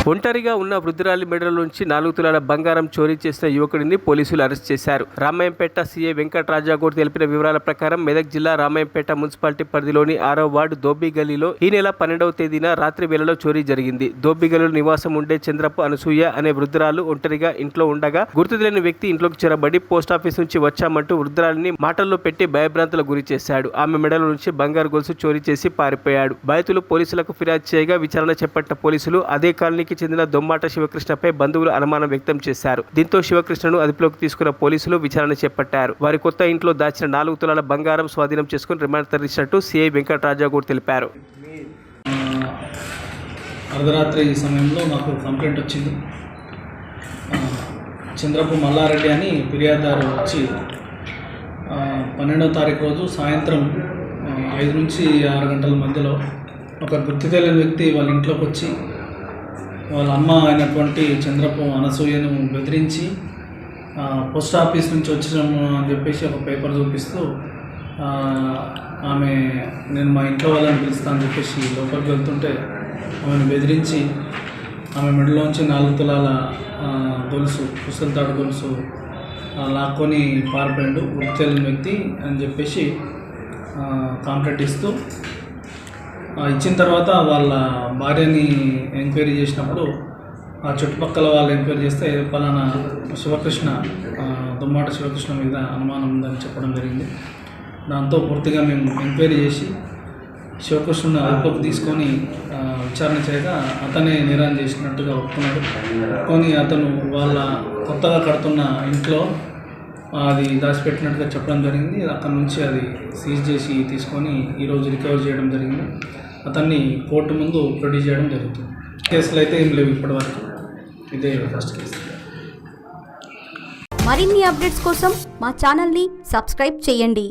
ఒంటరిగా ఉన్న వృద్ధురాలి మెడల నుంచి 4 తులాల బంగారం చోరీ చేసిన యువకుడిని పోలీసులు అరెస్ట్ చేశారు. రామాయంపేట సీఐ వెంకట్రాజాగౌడ్ తెలిపిన వివరాల ప్రకారం మెదక్ జిల్లా రామాయంపేట మున్సిపాలిటీ పరిధిలోని 6వ వార్డు దోబ్బి గల్లీలో ఈ నెల 12వ తేదీన రాత్రి వేళలో చోరీ జరిగింది. దోబ్బి గల్లీలో నివాసం ఉండే చంద్రపు అనసూయ అనే వృద్ధురాలు ఒంటరిగా ఇంట్లో ఉండగా గుర్తు తెలియని వ్యక్తి ఇంట్లోకి చొరబడి పోస్టాఫీస్ నుంచి వచ్చామంటూ వృద్ధురాలిని మాటల్లో పెట్టి భయభ్రాంతులకు గురి చేశాడు. ఆమె మెడల నుంచి బంగారు గొలుసు చోరీ చేసి పారిపోయాడు. బాధితులు పోలీసులకు ఫిర్యాదు చేయగా విచారణ చేపట్టిన పోలీసులు అదే కాలనీకి చెందిన దొమ్మాట శివకృష్ణపై బంధువులు అనుమానం వ్యక్తం చేశారు. దీంతో శివకృష్ణను అదుపులోకి తీసుకున్న పోలీసులు విచారణ చేపట్టారు. వారి కొత్త ఇంట్లో దాచిన 4 తులాల బంగారం స్వాధీనం చేసుకుని రిమాండ్ తరలించినట్టు సిఐ వెంకట్రాజాగౌడ్ తెలిపారు. అర్ధరాత్రి సమయంలో నాకు కంప్లైంట్ వచ్చింది. చంద్రపు మల్లారెడ్డి అని ఫిర్యాదుదారు వచ్చి 12వ తారీఖు రోజు సాయంత్రం 5 నుంచి 6 గంటల మధ్యలో ఒక గుర్తు తెలియని వ్యక్తి వాళ్ళ ఇంట్లోకి వచ్చి వాళ్ళ అమ్మ అయినటువంటి చంద్రపు అనసూయను బెదిరించి పోస్ట్ ఆఫీస్ నుంచి వచ్చినాము అని చెప్పేసి ఒక పేపర్ చూపిస్తూ ఆమె నేను మా ఇంట్లో వాళ్ళని పిలుస్తా అని చెప్పేసి లోపలికి వెళ్తుంటే ఆమెను బెదిరించి ఆమె మెడలోంచి 4 తులాల గొలుసు పుస్తలతాడు గొలుసు లాక్కొని పారిపోయాడు గుర్తు తెలియని వ్యక్తి అని చెప్పేసి కాంప్లైంట్ ఇస్తూ ఇచ్చిన తర్వాత వాళ్ళ భార్యని ఎంక్వైరీ చేసినప్పుడు ఆ చుట్టుపక్కల వాళ్ళు ఎంక్వైరీ చేస్తే పలానా శివకృష్ణ దుమ్మాట శివకృష్ణ మీద అనుమానం ఉందని చెప్పడం జరిగింది. దాంతో పూర్తిగా మేము ఎంక్వైరీ చేసి శివకృష్ణను అదుపులోకి తీసుకొని విచారణ చేయగా అతనే నేరం చేసినట్టుగా ఒప్పుకున్నాడు. ఒప్పుకొని అతను వాళ్ళ కొత్తగా కడుతున్న ఇంట్లో అది దాచిపెట్టినట్టుగా చెప్పడం జరిగింది. అక్కడి నుంచి అది సీజ్ చేసి తీసుకొని ఈరోజు రికవర్ చేయడం జరిగింది. అతన్ని కోర్టు ముందు ప్రొడ్యూస్ చేయడం జరుగుతుంది. కేసులు అయితే ఏం లేవు ఇప్పటివరకు, ఇదే ఫస్ట్ కేసు. మరిన్ని అప్డేట్స్ కోసం మా ఛానల్ని సబ్స్క్రైబ్ చేయండి.